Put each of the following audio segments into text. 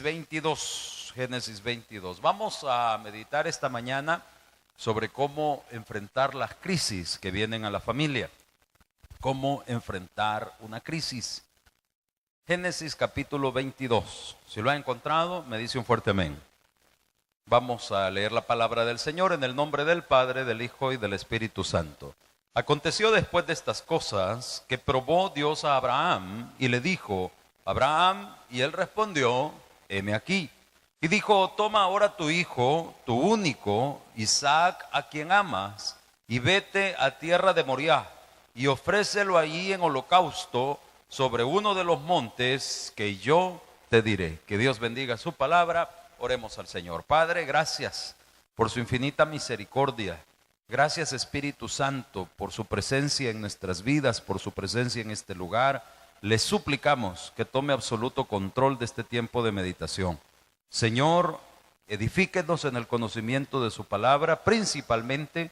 22, Génesis 22. Vamos a meditar esta mañana sobre cómo enfrentar las crisis que vienen a la familia. Cómo enfrentar una crisis. Génesis capítulo 22. Si lo ha encontrado, me dice un fuerte amén. Vamos a leer la palabra del Señor en el nombre del Padre, del Hijo y del Espíritu Santo. Aconteció después de estas cosas que probó Dios a Abraham y le dijo: Abraham, y él respondió: heme aquí. Y dijo: toma ahora tu hijo, tu único, Isaac, a quien amas, y vete a tierra de Moriah, y ofrécelo allí en holocausto sobre uno de los montes que yo te diré. Que Dios bendiga su palabra. Oremos al Señor. Padre, gracias por su infinita misericordia. Gracias, Espíritu Santo, por su presencia en nuestras vidas, por su presencia en este lugar. Le suplicamos que tome absoluto control de este tiempo de meditación. Señor, edifíquenos en el conocimiento de su palabra, principalmente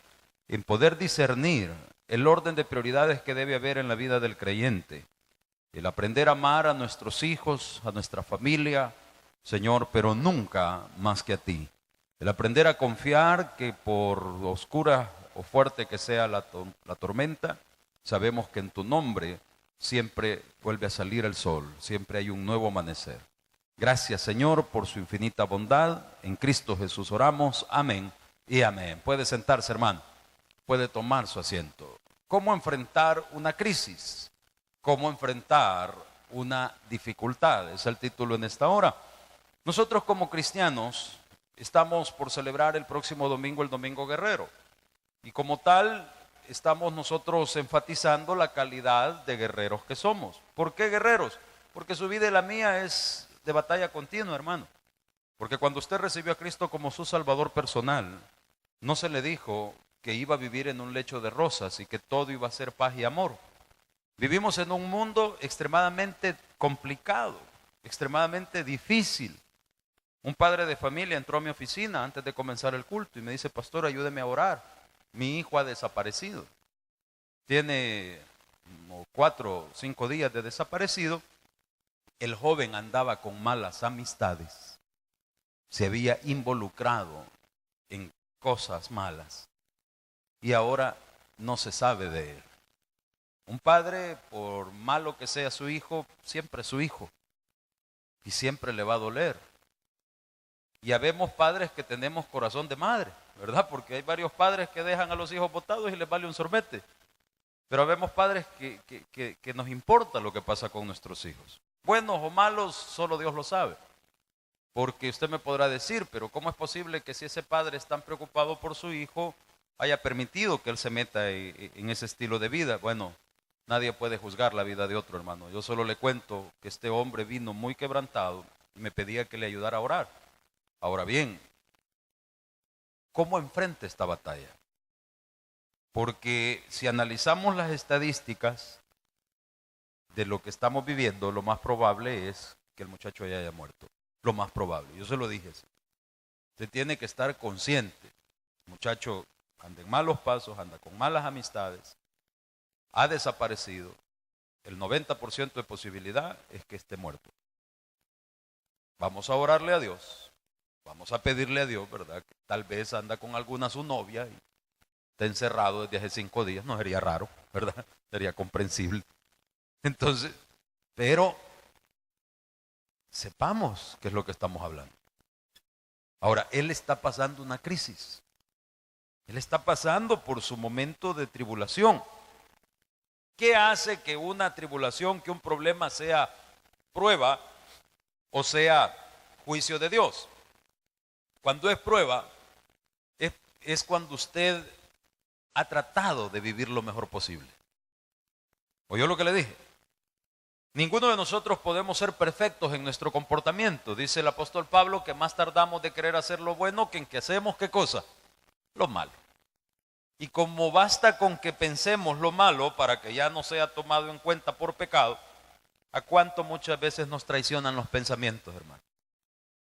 en poder discernir el orden de prioridades que debe haber en la vida del creyente. El aprender a amar a nuestros hijos, a nuestra familia, Señor, pero nunca más que a ti. El aprender a confiar que por oscura o fuerte que sea la tormenta, sabemos que en tu nombre siempre vuelve a salir el sol, siempre hay un nuevo amanecer. Gracias, Señor, por su infinita bondad. En Cristo Jesús oramos. Amén y amén. Puede sentarse, hermano. Puede tomar su asiento. ¿Cómo enfrentar una crisis? ¿Cómo enfrentar una dificultad? Es el título en esta hora. Nosotros como cristianos estamos por celebrar el próximo domingo, el Domingo Guerrero. Y como tal, estamos nosotros enfatizando la calidad de guerreros que somos. ¿Por qué guerreros? Porque su vida y la mía es de batalla continua, hermano. Porque cuando usted recibió a Cristo como su Salvador personal, no se le dijo que iba a vivir en un lecho de rosas y que todo iba a ser paz y amor. Vivimos en un mundo extremadamente complicado, extremadamente difícil. Un padre de familia entró a mi oficina antes de comenzar el culto y me dice: pastor, ayúdeme a orar. Mi hijo ha desaparecido. Tiene 4 o 5 días de desaparecido. El joven andaba con malas amistades. Se había involucrado en cosas malas. Y ahora no se sabe de él. Un padre, por malo que sea su hijo, siempre es su hijo. Y siempre le va a doler. Y habemos padres que tenemos corazón de madre, ¿verdad? Porque hay varios padres que dejan a los hijos botados y les vale un sorbete. Pero habemos padres que nos importa lo que pasa con nuestros hijos. Buenos o malos, solo Dios lo sabe. Porque usted me podrá decir: pero ¿cómo es posible que si ese padre es tan preocupado por su hijo, haya permitido que él se meta en ese estilo de vida? Bueno, nadie puede juzgar la vida de otro, hermano. Yo solo le cuento que este hombre vino muy quebrantado y me pedía que le ayudara a orar. Ahora bien, ¿cómo enfrenta esta batalla? Porque si analizamos las estadísticas de lo que estamos viviendo, lo más probable es que el muchacho ya haya muerto. Lo más probable, yo se lo dije. Usted tiene que estar consciente. El muchacho anda en malos pasos, anda con malas amistades, ha desaparecido. El 90% de posibilidad es que esté muerto. Vamos a orarle a Dios. Vamos a pedirle a Dios, ¿verdad? Que tal vez anda con alguna su novia y está encerrado desde hace 5 días. No sería raro, ¿verdad? Sería comprensible. Entonces, pero sepamos qué es lo que estamos hablando. Ahora, él está pasando una crisis. Él está pasando por su momento de tribulación. ¿Qué hace que una tribulación, que un problema sea prueba o sea juicio de Dios? Cuando es prueba, es cuando usted ha tratado de vivir lo mejor posible. ¿Oyó lo que le dije? Ninguno de nosotros podemos ser perfectos en nuestro comportamiento. Dice el apóstol Pablo que más tardamos de querer hacer lo bueno que en que hacemos, ¿qué cosa? Lo malo. Y como basta con que pensemos lo malo para que ya no sea tomado en cuenta por pecado, ¿a cuánto muchas veces nos traicionan los pensamientos, hermano?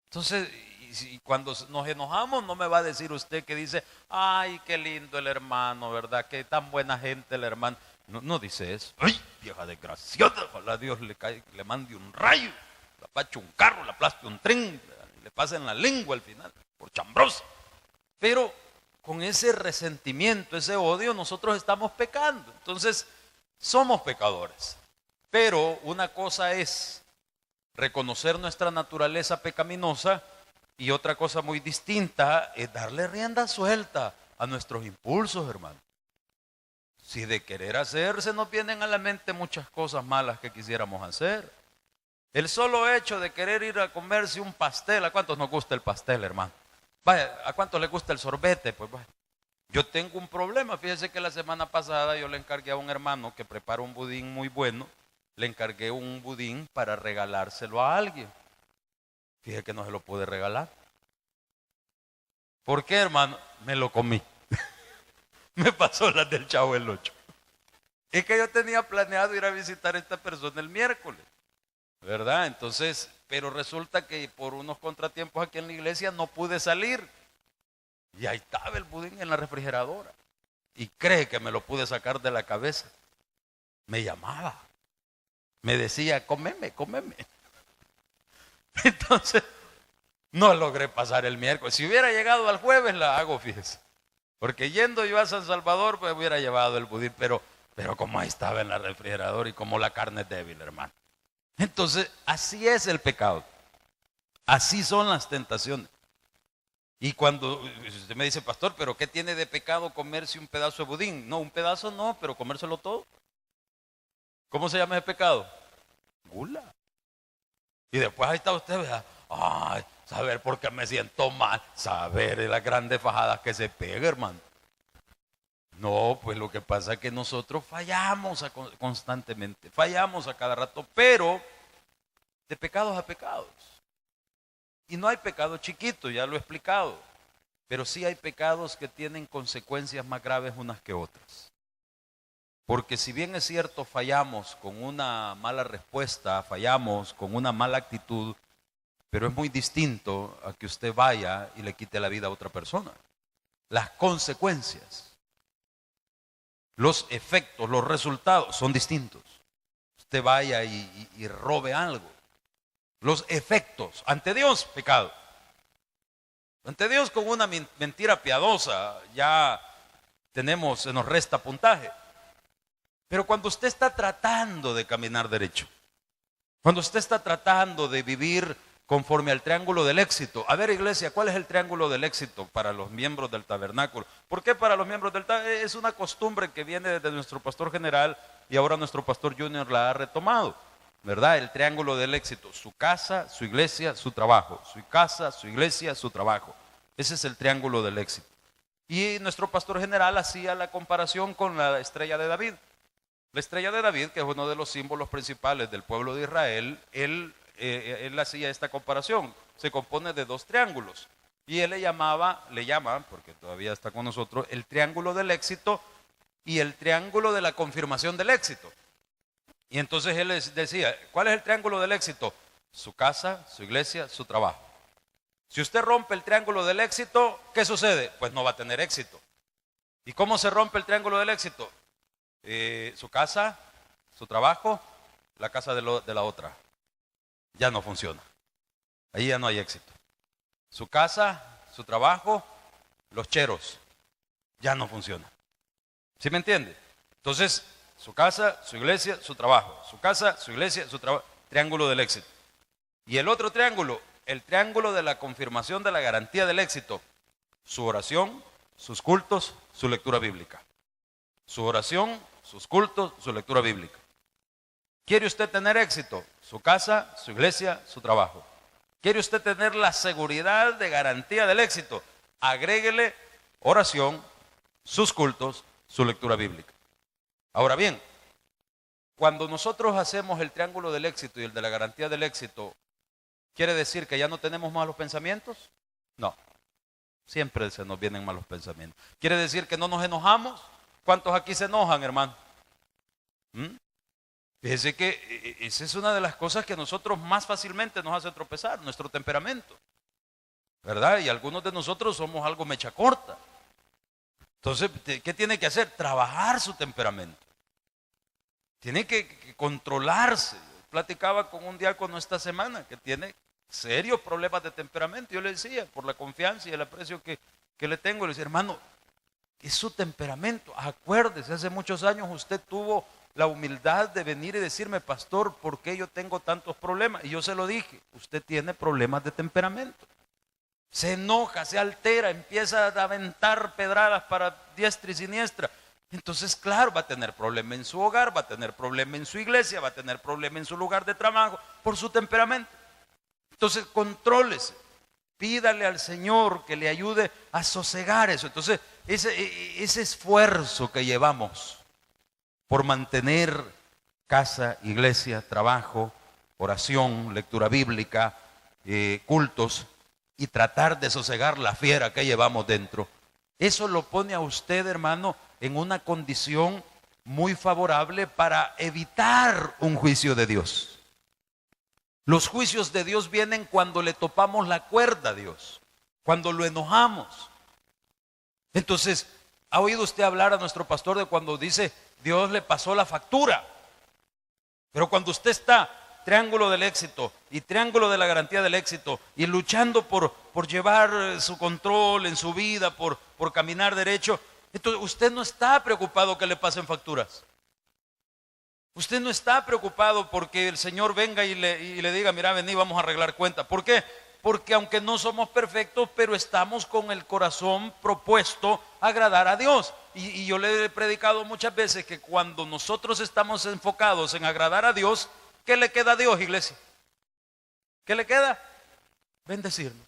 Entonces, y cuando nos enojamos, no me va a decir usted que dice: ay, qué lindo el hermano, ¿verdad? Qué tan buena gente el hermano. No, no dice eso. Ay, vieja desgraciada, ojalá Dios le mande un rayo. la apache un carro, la aplaste un tren, le pasa en la lengua al final, por chambrosa. Pero con ese resentimiento, ese odio, nosotros estamos pecando. Entonces, somos pecadores. Pero una cosa es reconocer nuestra naturaleza pecaminosa y otra cosa muy distinta es darle rienda suelta a nuestros impulsos, hermano. Si de querer hacer se nos vienen a la mente muchas cosas malas que quisiéramos hacer. El solo hecho de querer ir a comerse un pastel, ¿a cuántos nos gusta el pastel, hermano? Vaya, ¿a cuántos les gusta el sorbete? Pues vaya. Yo tengo un problema, fíjese que la semana pasada yo le encargué a un hermano que prepara un budín muy bueno, le encargué un budín para regalárselo a alguien. Fíjese que no se lo pude regalar. ¿Por qué, hermano? Me lo comí. Me pasó las del Chavo el 8. Es que yo tenía planeado ir a visitar a esta persona el miércoles, ¿verdad? Entonces, pero resulta que por unos contratiempos aquí en la iglesia no pude salir. Y ahí estaba el budín en la refrigeradora. Y cree que me lo pude sacar de la cabeza. Me llamaba. Me decía, cómeme, cómeme. Entonces, no logré pasar el miércoles. Si hubiera llegado al jueves, la hago, fíjese. Porque yendo yo a San Salvador, pues hubiera llevado el budín. Pero como ahí estaba en la refrigeradora y como la carne es débil, hermano. Entonces, así es el pecado. Así son las tentaciones. Y cuando usted me dice, pastor, ¿pero qué tiene de pecado comerse un pedazo de budín? No, un pedazo no, pero comérselo todo. ¿Cómo se llama ese pecado? Gula. Y después ahí está usted, ¿verdad? Ay, saber por qué me siento mal, saber de las grandes fajadas que se pega, hermano. No, pues lo que pasa es que nosotros fallamos constantemente, fallamos a cada rato, pero de pecados a pecados. Y no hay pecado chiquito, ya lo he explicado, pero sí hay pecados que tienen consecuencias más graves unas que otras. Porque si bien es cierto, fallamos con una mala respuesta, fallamos con una mala actitud, pero es muy distinto a que usted vaya y le quite la vida a otra persona. Las consecuencias, los efectos, los resultados son distintos. Usted vaya y robe algo. Los efectos, ante Dios, pecado. Ante Dios, con una mentira piadosa, ya se nos resta puntaje. Pero cuando usted está tratando de caminar derecho, cuando usted está tratando de vivir conforme al triángulo del éxito. A ver, iglesia, ¿cuál es el triángulo del éxito para los miembros del tabernáculo? ¿Por qué para los miembros del tabernáculo? Es una costumbre que viene desde nuestro pastor general y ahora nuestro pastor junior la ha retomado, ¿verdad? El triángulo del éxito: su casa, su iglesia, su trabajo. Su casa, su iglesia, su trabajo. Ese es el triángulo del éxito. Y nuestro pastor general hacía la comparación con la estrella de David. La estrella de David, que es uno de los símbolos principales del pueblo de Israel, él hacía esta comparación. Se compone de dos triángulos. Y él le llama, porque todavía está con nosotros, el triángulo del éxito y el triángulo de la confirmación del éxito. Y entonces él les decía, ¿cuál es el triángulo del éxito? Su casa, su iglesia, su trabajo. Si usted rompe el triángulo del éxito, ¿qué sucede? Pues no va a tener éxito. ¿Y cómo se rompe el triángulo del éxito? Su casa, su trabajo, la casa de la otra. Ya no funciona. Ahí ya no hay éxito. Su casa, su trabajo, los cheros. Ya no funciona. ¿Sí me entiende? Entonces, su casa, su iglesia, su trabajo. Su casa, su iglesia, su trabajo. Triángulo del éxito. Y el otro triángulo, el triángulo de la confirmación de la garantía del éxito. Su oración, sus cultos, su lectura bíblica. Su oración, sus cultos, su lectura bíblica. ¿Quiere usted tener éxito? Su casa, su iglesia, su trabajo. ¿Quiere usted tener la seguridad de garantía del éxito? Agréguele oración, sus cultos, su lectura bíblica. Ahora bien, cuando nosotros hacemos el triángulo del éxito y el de la garantía del éxito, ¿quiere decir que ya no tenemos malos pensamientos? No, siempre se nos vienen malos pensamientos. ¿Quiere decir que no nos enojamos? ¿Cuántos aquí se enojan, hermano? Fíjese que esa es una de las cosas que a nosotros más fácilmente nos hace tropezar, nuestro temperamento, ¿verdad? Y algunos de nosotros somos algo mecha corta. Entonces, ¿qué tiene que hacer? Trabajar su temperamento. Tiene que controlarse. platicaba con un diácono esta semana que tiene serios problemas de temperamento. Yo le decía, por la confianza y el aprecio que le tengo, le decía, hermano, es su temperamento. Acuérdese, hace muchos años usted tuvo la humildad de venir y decirme, pastor, ¿por qué yo tengo tantos problemas? Y yo se lo dije, usted tiene problemas de temperamento. Se enoja, se altera, empieza a aventar pedradas para diestra y siniestra. Entonces, claro, va a tener problema en su hogar, va a tener problema en su iglesia, va a tener problema en su lugar de trabajo por su temperamento. Entonces, contrólese, pídale al Señor que le ayude a sosegar eso. Entonces, ese esfuerzo que llevamos por mantener casa, iglesia, trabajo, oración, lectura bíblica, cultos, y tratar de sosegar la fiera que llevamos dentro, eso lo pone a usted, hermano, en una condición muy favorable para evitar un juicio de Dios. Los juicios de Dios vienen cuando le topamos la cuerda a Dios, cuando lo enojamos. Entonces, ¿ha oído usted hablar a nuestro pastor de cuando dice Dios le pasó la factura? Pero cuando usted está triángulo del éxito y triángulo de la garantía del éxito y luchando por llevar su control en su vida, por caminar derecho, entonces usted no está preocupado que le pasen facturas. Usted no está preocupado porque el Señor venga y le diga, mira, vení, vamos a arreglar cuenta. ¿Por qué? Porque aunque no somos perfectos, pero estamos con el corazón propuesto a agradar a Dios. Y yo le he predicado muchas veces que cuando nosotros estamos enfocados en agradar a Dios, ¿qué le queda a Dios, iglesia? ¿Qué le queda? Bendecirnos.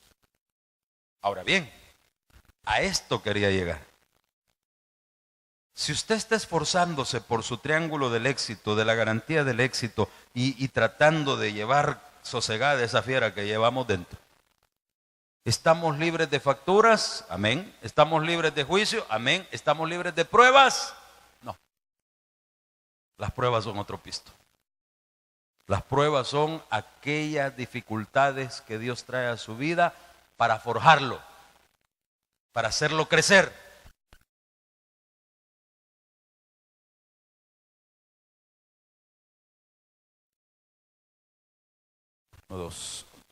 Ahora bien, a esto quería llegar. Si usted está esforzándose por su triángulo del éxito, de la garantía del éxito, y tratando de llevar sosegada esa fiera que llevamos dentro, ¿estamos libres de facturas? Amén. ¿Estamos libres de juicio? Amén. ¿Estamos libres de pruebas? No. Las pruebas son otro pisto. Las pruebas son aquellas dificultades que Dios trae a su vida para forjarlo, para hacerlo crecer.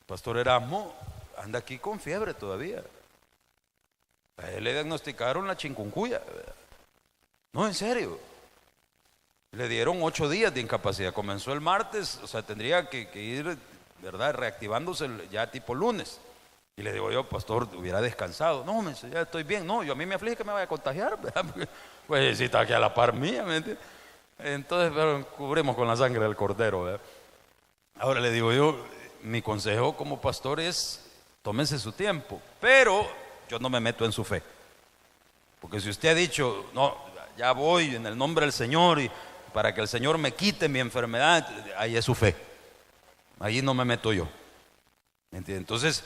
Pastor Erasmo anda aquí con fiebre todavía. A él le diagnosticaron la chikungunya. No, en serio. Le dieron 8 días de incapacidad. Comenzó el martes, o sea, tendría que ir, ¿verdad?, reactivándose ya tipo lunes. Y le digo yo, pastor, hubiera descansado. No, me dice, ya estoy bien. No, yo a mí me aflige que me vaya a contagiar, ¿verdad? Porque, pues si está aquí a la par mía, ¿me entiendes? Entonces, pero cubrimos con la sangre del cordero, ¿verdad? Ahora le digo yo, mi consejo como pastor es, tómense su tiempo, pero yo no me meto en su fe. Porque si usted ha dicho, no, ya voy en el nombre del Señor y para que el Señor me quite mi enfermedad, ahí es su fe. Ahí no me meto yo. ¿Entiende? Entonces,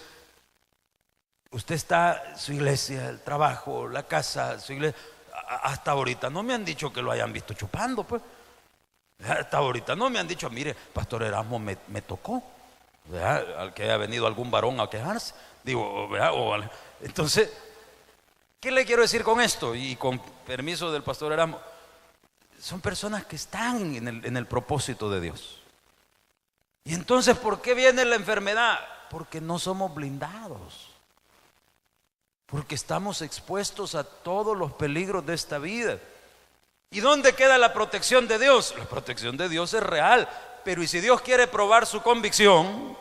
usted está, su iglesia, el trabajo, la casa, su iglesia, hasta ahorita no me han dicho que lo hayan visto chupando, pues. Hasta ahorita no me han dicho, mire, pastor Erasmo me tocó, ¿verdad?, al que haya venido algún varón a quejarse. Digo, ¿verdad? Entonces, ¿qué le quiero decir con esto? Y con permiso del pastor Erasmo, son personas que están en el propósito de Dios. Y entonces, ¿por qué viene la enfermedad? Porque no somos blindados. Porque estamos expuestos a todos los peligros de esta vida. ¿Y dónde queda la protección de Dios? La protección de Dios es real. Pero ¿y si Dios quiere probar su convicción?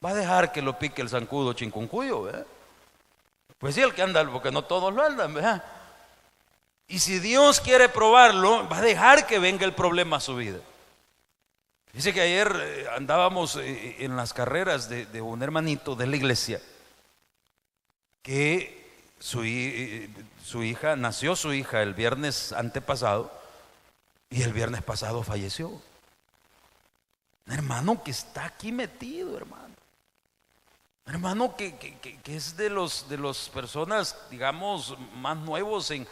Va a dejar que lo pique el zancudo chikungunya, ¿verdad? Pues sí, el que anda, porque no todos lo andan, ¿verdad? Y si Dios quiere probarlo, va a dejar que venga el problema a su vida. Dice que ayer andábamos en las carreras de un hermanito de la iglesia que su hija, nació su hija el viernes antepasado y el viernes pasado falleció. Un hermano que está aquí metido, hermano. Un hermano que es de los personas, digamos, más nuevos en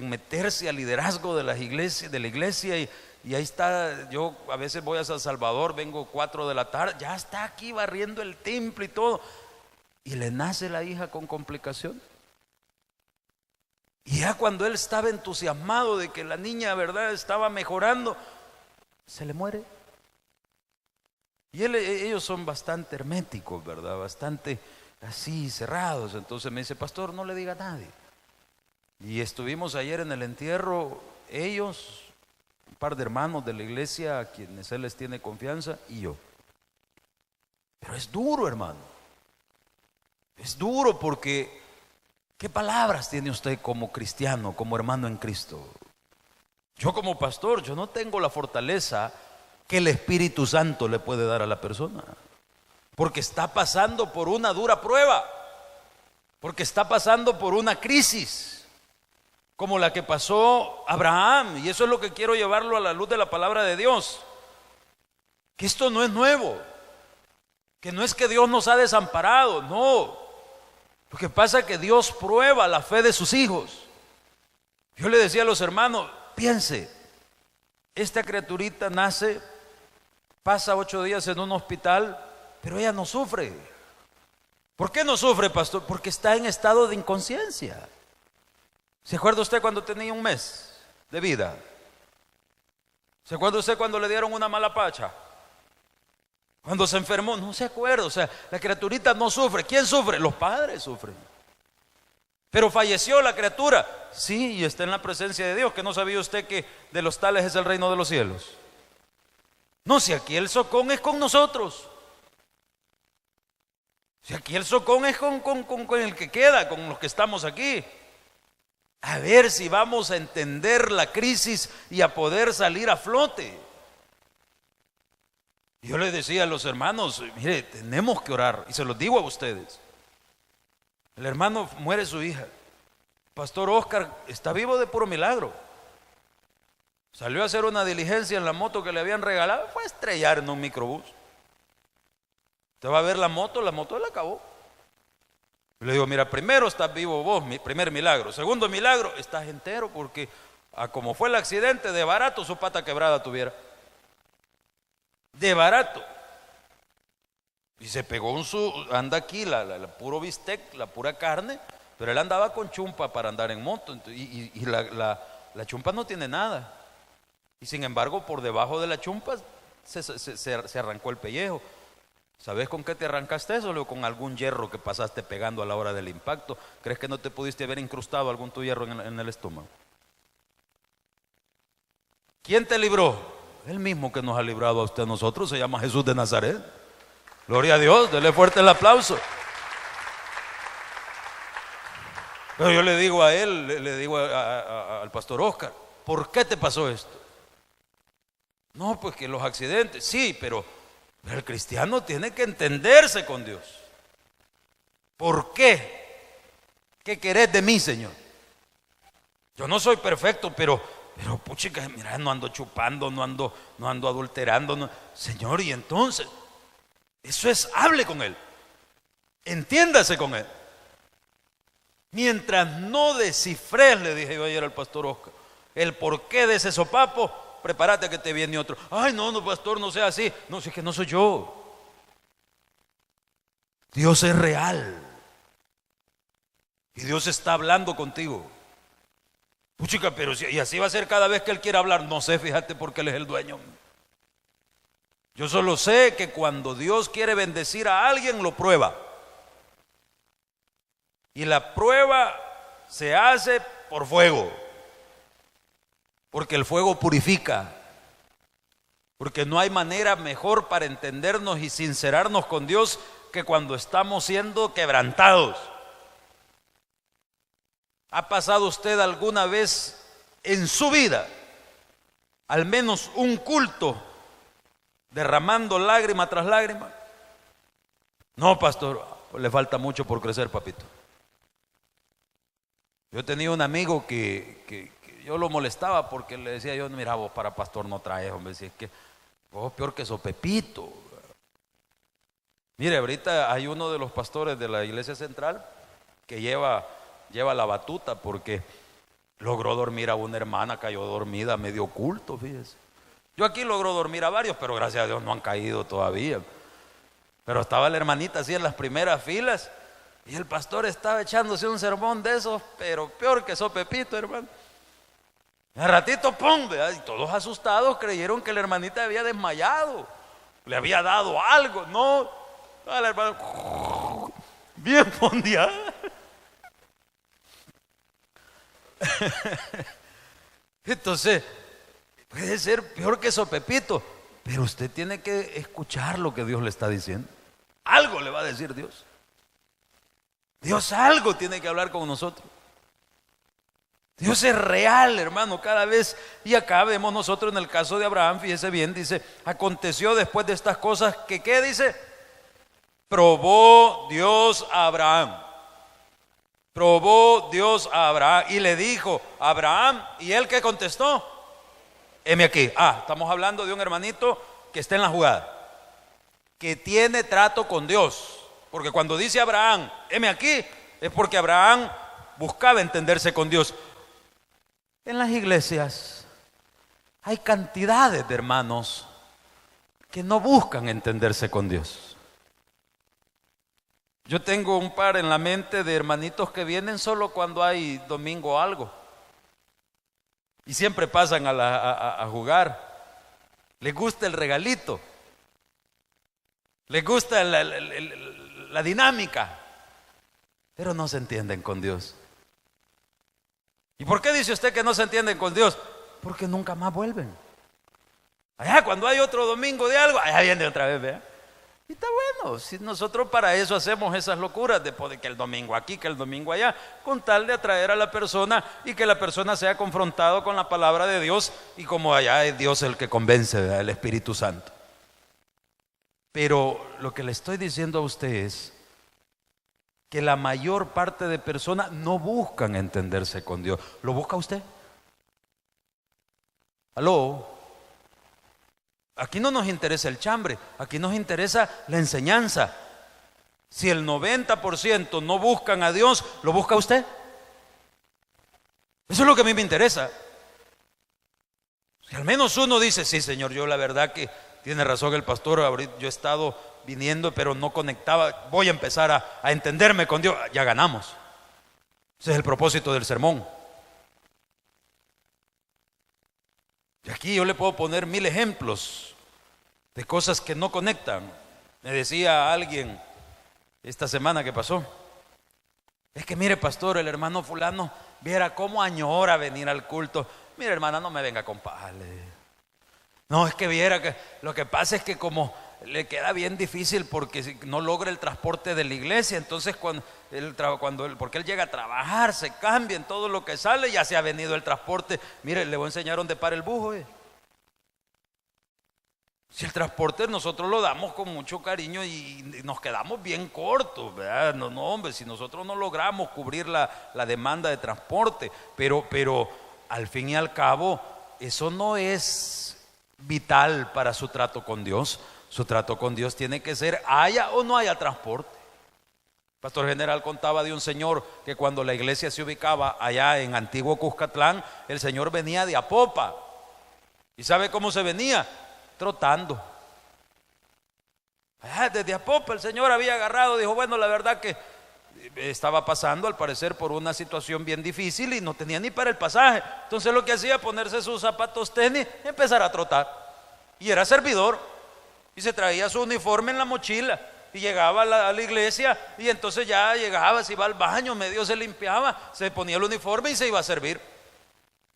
meterse al liderazgo de la iglesia, y ahí está. Yo a veces voy a San Salvador, vengo 4 de la tarde, ya está aquí barriendo el templo y todo, y le nace la hija con complicación. Y ya cuando él estaba entusiasmado de que la niña, ¿verdad?, estaba mejorando, se le muere. Y ellos son bastante herméticos, ¿verdad? Bastante así cerrados. Entonces me dice, pastor, no le diga a nadie. Y estuvimos ayer en el entierro, ellos, un par de hermanos de la iglesia a quienes él les tiene confianza, y yo. Pero es duro, hermano. Es duro porque ¿qué palabras tiene usted como cristiano, como hermano en Cristo? Yo como pastor, yo no tengo la fortaleza que el Espíritu Santo le puede dar a la persona, porque está pasando por una dura prueba, porque está pasando por una crisis como la que pasó Abraham. Y eso es lo que quiero llevarlo a la luz de la palabra de Dios, que esto no es nuevo, que no es que Dios nos ha desamparado, no. Lo que pasa es que Dios prueba la fe de sus hijos. Yo le decía a los hermanos, piense, esta criaturita nace, pasa 8 días en un hospital, pero ella no sufre. ¿Por qué no sufre, pastor? Porque está en estado de inconsciencia. ¿Se acuerda usted cuando tenía un mes de vida? ¿Se acuerda usted cuando le dieron una mala pacha? Cuando se enfermó, no se acuerda. O sea, la criaturita no sufre. ¿Quién sufre? Los padres sufren. Pero falleció la criatura. Sí, y está en la presencia de Dios. ¿Que no sabía usted que de los tales es el reino de los cielos? No, si aquí el socón es con nosotros. Si aquí el socón es con el que queda, con los que estamos aquí. A ver si vamos a entender la crisis y a poder salir a flote. Yo les decía a los hermanos, mire, tenemos que orar, y se los digo a ustedes. El hermano muere su hija. Pastor Oscar está vivo de puro milagro. Salió a hacer una diligencia en la moto que le habían regalado, fue a estrellar en un microbús. Usted va a ver la moto le acabó. Le digo, mira, primero estás vivo vos, mi primer milagro. Segundo milagro, estás entero, porque como fue el accidente, de barato su pata quebrada tuviera. De barato. Y se pegó anda aquí la puro bistec, la pura carne, pero él andaba con chumpa para andar en moto. Y la chumpa no tiene nada. Y sin embargo, por debajo de la chumpa se arrancó el pellejo. ¿Sabes con qué te arrancaste eso? O con algún hierro que pasaste pegando a la hora del impacto. ¿Crees que no te pudiste haber incrustado algún tu hierro en el estómago? ¿Quién te libró? El mismo que nos ha librado a usted, a nosotros, se llama Jesús de Nazaret. Gloria a Dios, dele fuerte el aplauso. Pero yo le digo a él, le digo al pastor Oscar, ¿por qué te pasó esto? No, pues que los accidentes, sí, pero el cristiano tiene que entenderse con Dios. ¿Por qué? ¿Qué querés de mí, Señor? Yo no soy perfecto, pero puchica, mira, no ando chupando, no ando adulterando, no. Señor, y entonces, eso es, hable con Él, entiéndase con Él. Mientras no descifres, le dije yo ayer al pastor Oscar, el porqué de ese sopapo, prepárate que te viene otro. Ay, no, pastor, no sea así. No, si es que no soy yo. Dios es real. Y Dios está hablando contigo. Puchica, pero y así va a ser cada vez que Él quiera hablar. No sé, fíjate, porque Él es el dueño. Yo solo sé que cuando Dios quiere bendecir a alguien, lo prueba. Y la prueba se hace por fuego. Porque el fuego purifica. Porque no hay manera mejor para entendernos y sincerarnos con Dios que cuando estamos siendo quebrantados. ¿Ha pasado usted alguna vez en su vida al menos un culto derramando lágrima tras lágrima? No, pastor, le falta mucho por crecer, papito. Yo tenía un amigo que yo lo molestaba porque le decía yo, mira, vos para pastor no traes, hombre, si es que vos peor que eso, Pepito. Mire, ahorita hay uno de los pastores de la iglesia central que lleva la batuta porque logró dormir a una hermana, cayó dormida a medio culto, fíjese. Yo aquí logro dormir a varios, pero gracias a Dios no han caído todavía. Pero estaba la hermanita así en las primeras filas y el pastor estaba echándose un sermón de esos, pero peor que eso, Pepito, hermano. Al ratito, ¡pum! Y todos asustados creyeron que la hermanita había desmayado. le había dado algo, no. La hermana, bien fondeada. Entonces, puede ser peor que sopepito, pero usted tiene que escuchar lo que Dios le está diciendo. Algo le va a decir Dios. Dios algo tiene que hablar con nosotros. Dios es real, hermano, cada vez. Y acá vemos nosotros en el caso de Abraham, fíjese bien, dice, aconteció después de estas cosas que, ¿qué dice? Probó Dios a Abraham. Probó Dios a Abraham y le dijo a Abraham, ¿y él qué contestó? Heme aquí. Estamos hablando de un hermanito que está en la jugada, que tiene trato con Dios. Porque cuando dice Abraham, heme aquí, es porque Abraham buscaba entenderse con Dios. En las iglesias hay cantidades de hermanos que no buscan entenderse con Dios. Yo tengo un par en la mente de hermanitos que vienen solo cuando hay domingo o algo. Y siempre pasan a jugar. Les gusta el regalito. Les gusta la dinámica. Pero no se entienden con Dios. ¿Y por qué dice usted que no se entienden con Dios? Porque nunca más vuelven. Allá cuando hay otro domingo de algo, allá viene otra vez, ¿vea? Y está bueno, si nosotros para eso hacemos esas locuras de que el domingo aquí, que el domingo allá, con tal de atraer a la persona y que la persona sea confrontado con la palabra de Dios, y como allá es Dios el que convence, ¿verdad? El Espíritu Santo. Pero lo que le estoy diciendo a usted es que la mayor parte de personas no buscan entenderse con Dios. ¿Lo busca usted? ¿Aló? Aquí no nos interesa el chambre, aquí nos interesa la enseñanza. Si el 90% no buscan a Dios, ¿lo busca usted? Eso es lo que a mí me interesa. Si al menos uno dice, sí, Señor, yo la verdad que tiene razón el pastor, ahorita yo he estado viniendo pero no conectaba, voy a empezar a entenderme con Dios, ya ganamos. Ese es el propósito del sermón. Y aquí yo le puedo poner 1000 ejemplos de cosas que no conectan. Me decía alguien esta semana que pasó, es que mire pastor, el hermano fulano, viera cómo añora venir al culto. Mire hermana, no me venga con pales. No, es que viera que lo que pasa es que como le queda bien difícil porque no logra el transporte de la iglesia, entonces porque él llega a trabajar, se cambia en todo lo que sale, ya se ha venido el transporte. Mire, le voy a enseñar dónde para el bus. Si el transporte nosotros lo damos con mucho cariño y nos quedamos bien cortos, ¿verdad? No, hombre, si nosotros no logramos cubrir la demanda de transporte, pero al fin y al cabo, eso no es vital para su trato con Dios. Su trato con Dios tiene que ser haya o no haya transporte. El pastor general contaba de un señor que cuando la iglesia se ubicaba allá en Antiguo Cuscatlán, el señor venía de Apopa. ¿Y sabe cómo se venía? Trotando. Desde Apopa el señor había agarrado, dijo, bueno, la verdad que estaba pasando al parecer por una situación bien difícil y no tenía ni para el pasaje. Entonces lo que hacía, ponerse sus zapatos tenis y empezar a trotar. Y era servidor y se traía su uniforme en la mochila y llegaba a la iglesia y entonces ya llegaba, se iba al baño, medio se limpiaba, se ponía el uniforme y se iba a servir.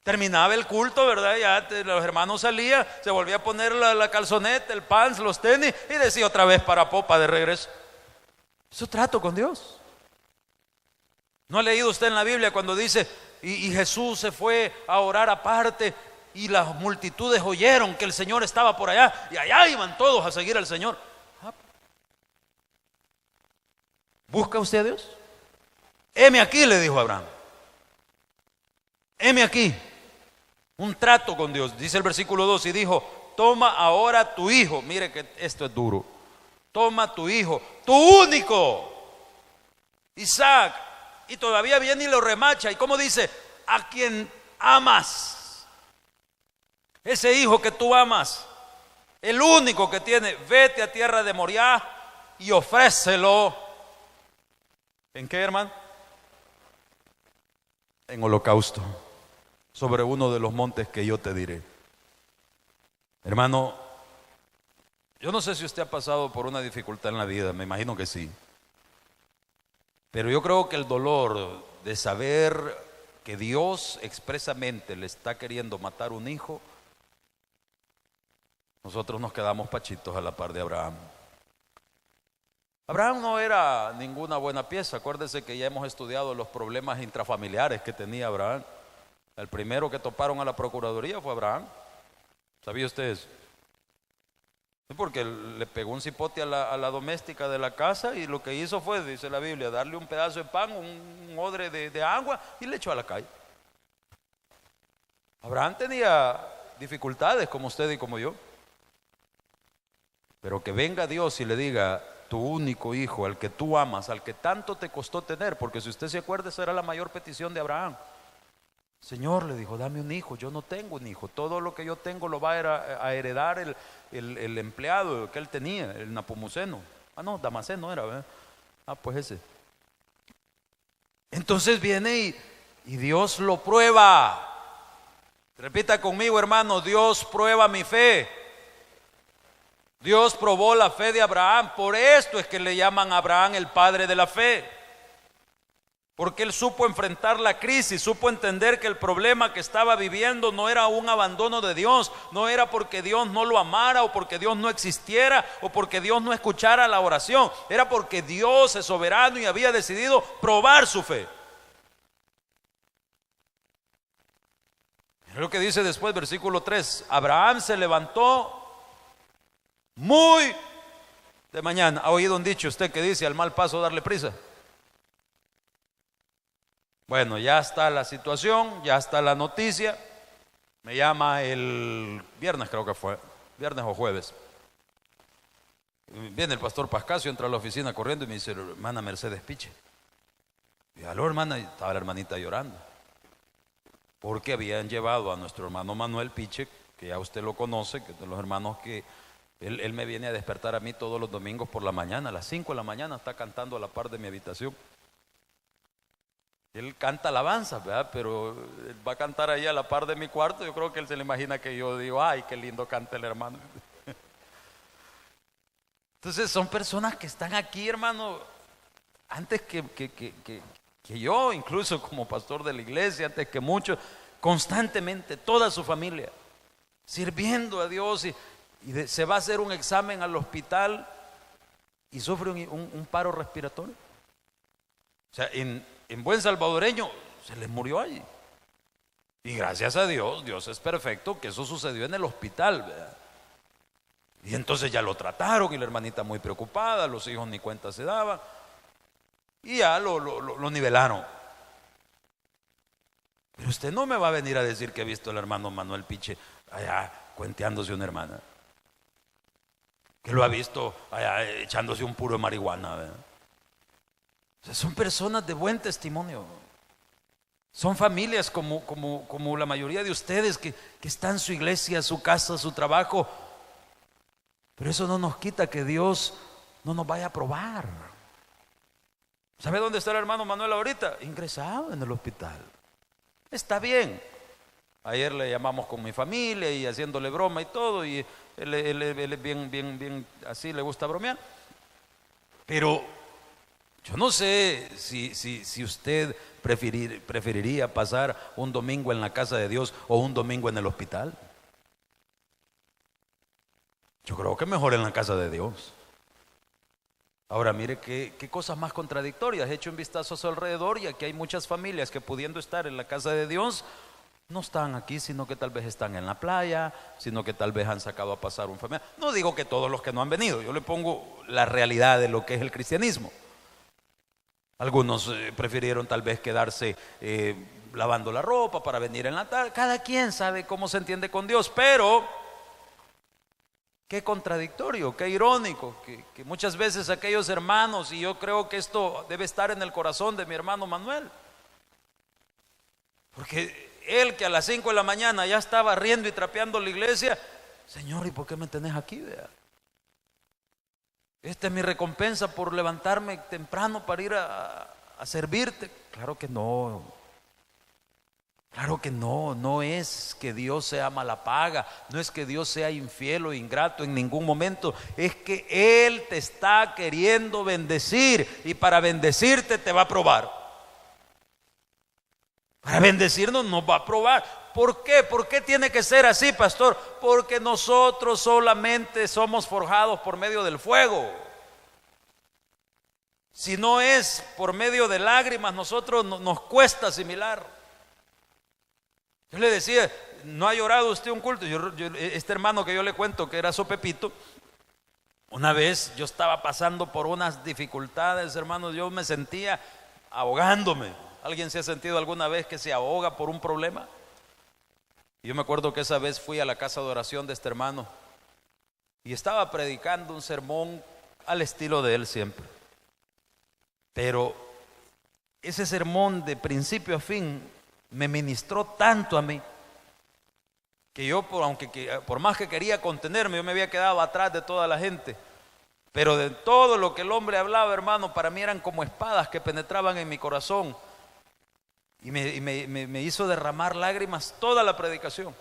Terminaba el culto, ¿verdad? Ya los hermanos salían, se volvía a poner la calzoneta, el pants, los tenis y decía otra vez para Popa de regreso. Eso trato con Dios. ¿No ha leído usted en la Biblia cuando dice y Jesús se fue a orar aparte y las multitudes oyeron que el Señor estaba por allá y allá iban todos a seguir al Señor? ¿Busca usted a Dios? Heme aquí, le dijo Abraham. Heme aquí. Un trato con Dios. Dice el versículo 2 y dijo, toma ahora tu hijo. Mire que esto es duro. Toma tu hijo, tu único, Isaac. Y todavía viene y lo remacha. ¿Y cómo dice? A quien amas. Ese hijo que tú amas, el único que tiene, vete a tierra de Moriah y ofrécelo. ¿En qué, hermano? En holocausto, sobre uno de los montes que yo te diré. Hermano, Yo no sé si usted ha pasado por una dificultad en la vida, me imagino que sí. Pero yo creo que el dolor de saber que Dios expresamente le está queriendo matar un hijo, nosotros nos quedamos pachitos a la par de Abraham. Abraham no era ninguna buena pieza. Acuérdese que ya hemos estudiado los problemas intrafamiliares que tenía Abraham. El primero que toparon a la procuraduría fue Abraham. ¿Sabía usted eso? Sí, porque le pegó un cipote a la doméstica de la casa y lo que hizo fue, dice la Biblia, darle un pedazo de pan, un odre de agua y le echó a la calle. Abraham tenía dificultades como usted y como yo. Pero que venga Dios y le diga: tu único hijo, al que tú amas, al que tanto te costó tener, porque si usted se acuerda, esa era la mayor petición de Abraham. Señor, le dijo, dame un hijo. Yo no tengo un hijo, todo lo que yo tengo lo va a heredar el empleado que él tenía, el Napomuceno. Ah, no, Damaseno era, ¿verdad? Ah, pues ese. Entonces viene y Dios lo prueba. Repita conmigo, hermano: Dios prueba mi fe. Dios probó la fe de Abraham. Por esto es que le llaman a Abraham el padre de la fe. Porque él supo enfrentar la crisis, supo entender que el problema que estaba viviendo no era un abandono de Dios, no era porque Dios no lo amara o porque Dios no existiera o porque Dios no escuchara la oración, era porque Dios es soberano y había decidido probar su fe. Es lo que dice después, versículo 3: Abraham se levantó muy de mañana. ¿Ha oído un dicho usted que dice: al mal paso darle prisa? Bueno, ya está la situación, ya está la noticia. Me llama el viernes, creo que fue, viernes o jueves. Viene el pastor Pascasio, entra a la oficina corriendo y me dice: hermana Mercedes Piche. Y aló, hermana, y estaba la hermanita llorando. Porque habían llevado a nuestro hermano Manuel Piche, que ya usted lo conoce, que es de los hermanos que él me viene a despertar a mí todos los domingos por la mañana, a las 5 de la mañana está cantando a la par de mi habitación. Él canta alabanzas, ¿verdad? Pero él va a cantar ahí a la par de mi cuarto. Yo creo que él se le imagina que yo digo: ay, qué lindo canta el hermano. Entonces son personas que están aquí, hermano, antes que yo, incluso como pastor de la iglesia, antes que muchos, constantemente, toda su familia, sirviendo a Dios y se va a hacer un examen al hospital y sufre un paro respiratorio. O sea, en buen salvadoreño, se les murió allí. Y gracias a Dios, Dios es perfecto, que eso sucedió en el hospital, ¿verdad? Y entonces ya lo trataron y la hermanita muy preocupada, los hijos ni cuenta se daban. Y ya lo nivelaron. Pero usted no me va a venir a decir que ha visto al hermano Manuel Piche allá cuenteándose una hermana, que lo ha visto allá echándose un puro de marihuana, ¿verdad? O sea, son personas de buen testimonio. Son familias como la mayoría de ustedes que están en su iglesia, su casa, su trabajo. Pero eso no nos quita que Dios no nos vaya a probar. ¿Sabe dónde está el hermano Manuel ahorita? Ingresado en el hospital. Está bien. Ayer le llamamos con mi familia y haciéndole broma y todo. Y él es bien, así le gusta bromear. Pero yo no sé si usted preferiría pasar un domingo en la casa de Dios o un domingo en el hospital. Yo creo que mejor en la casa de Dios. Ahora mire qué cosas más contradictorias. He hecho un vistazo a su alrededor y aquí hay muchas familias que, pudiendo estar en la casa de Dios, no están aquí, sino que tal vez están en la playa, sino que tal vez han sacado a pasar un familiar. No digo que todos los que no han venido, yo le pongo la realidad de lo que es el cristianismo. Algunos prefirieron tal vez quedarse lavando la ropa para venir en la tarde. Cada quien sabe cómo se entiende con Dios, pero qué contradictorio, qué irónico, que muchas veces aquellos hermanos, y yo creo que esto debe estar en el corazón de mi hermano Manuel, porque él, que a las 5 de la mañana ya estaba riendo y trapeando la iglesia: Señor, ¿y por qué me tenés aquí? Vea, esta es mi recompensa por levantarme temprano para ir a servirte. Claro que no. Claro que no, no es que Dios sea mala paga, no es que Dios sea infiel o ingrato en ningún momento, es que Él te está queriendo bendecir y para bendecirte te va a probar. Para bendecirnos nos va a probar. ¿Por qué? ¿Por qué tiene que ser así, pastor? Porque nosotros solamente somos forjados por medio del fuego. Si no es por medio de lágrimas, nosotros nos cuesta asimilar. Yo le decía, ¿no ha llorado usted un culto? Este hermano que yo le cuento que era Sopepito, una vez yo estaba pasando por unas dificultades, hermanos, yo me sentía ahogándome. ¿Alguien se ha sentido alguna vez que se ahoga por un problema? Yo me acuerdo que esa vez fui a la casa de oración de este hermano y estaba predicando un sermón al estilo de él siempre. Pero ese sermón de principio a fin me ministró tanto a mí que yo, por más que quería contenerme, yo me había quedado atrás de toda la gente. Pero de todo lo que el hombre hablaba, hermano, para mí eran como espadas que penetraban en mi corazón. Y me hizo derramar lágrimas toda la predicación.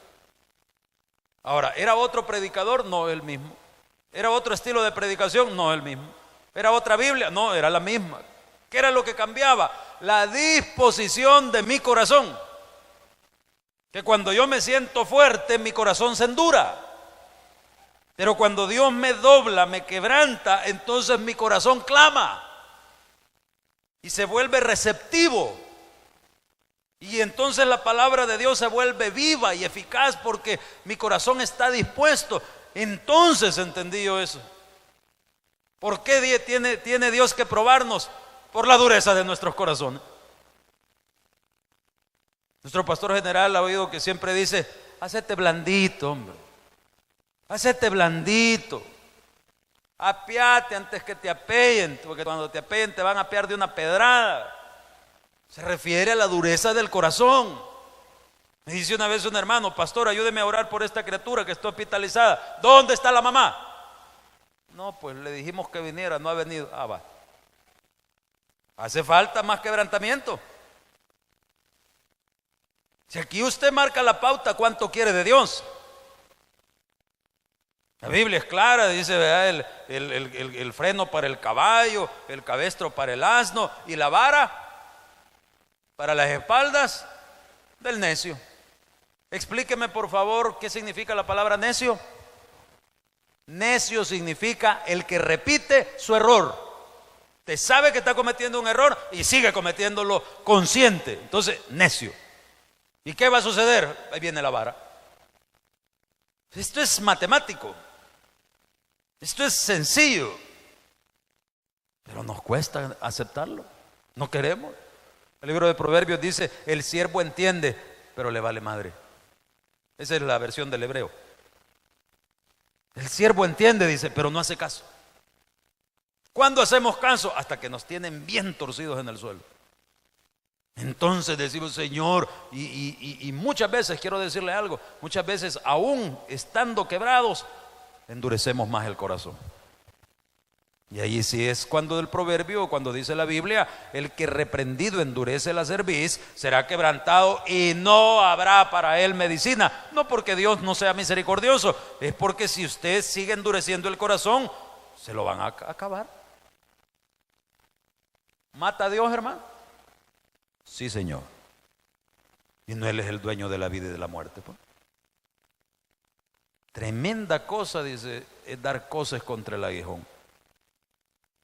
Ahora, ¿era otro predicador? No, el mismo. ¿Era otro estilo de predicación? No, el mismo. ¿Era otra Biblia? No, era la misma. ¿Qué era lo que cambiaba? La disposición de mi corazón. Que cuando yo me siento fuerte, mi corazón se endura. Pero cuando Dios me dobla, me quebranta, entonces mi corazón clama y se vuelve receptivo. Y entonces la palabra de Dios se vuelve viva y eficaz porque mi corazón está dispuesto. Entonces entendí yo eso. ¿Por qué tiene Dios que probarnos? Por la dureza de nuestros corazones. Nuestro pastor general ha oído que siempre dice: hacete blandito, hombre. Hacete blandito. Apiate antes que te apeen, porque cuando te apeen te van a apear de una pedrada. Se refiere a la dureza del corazón. Me dice una vez un hermano: pastor, ayúdeme a orar por esta criatura que está hospitalizada. ¿Dónde está la mamá? No, pues le dijimos que viniera, no ha venido. Ah, va. Hace falta más quebrantamiento. Si aquí usted marca la pauta, ¿cuánto quiere de Dios? La Biblia es clara, dice, ¿verdad? El freno para el caballo, el cabestro para el asno y la vara para las espaldas del necio. Explíqueme por favor qué significa la palabra necio. Necio significa el que repite su error. Te sabe que está cometiendo un error y sigue cometiéndolo consciente. Entonces, necio. ¿Y qué va a suceder? Ahí viene la vara. Esto es matemático. Esto es sencillo. Pero nos cuesta aceptarlo. No queremos. El libro de Proverbios dice: el siervo entiende, pero le vale madre. Esa es la versión del hebreo. El siervo entiende, dice, pero no hace caso. ¿Cuándo hacemos caso? Hasta que nos tienen bien torcidos en el suelo. Entonces decimos: Señor, y muchas veces, quiero decirle algo, muchas veces aún estando quebrados, endurecemos más el corazón. Y ahí sí es cuando el proverbio, cuando dice la Biblia: el que reprendido endurece la cerviz, será quebrantado y no habrá para él medicina. No porque Dios no sea misericordioso, es porque si usted sigue endureciendo el corazón, se lo van a acabar. ¿Mata a Dios, hermano? Sí, Señor. Y no Él es el dueño de la vida y de la muerte, pues. Tremenda cosa, dice, es dar cosas contra el aguijón.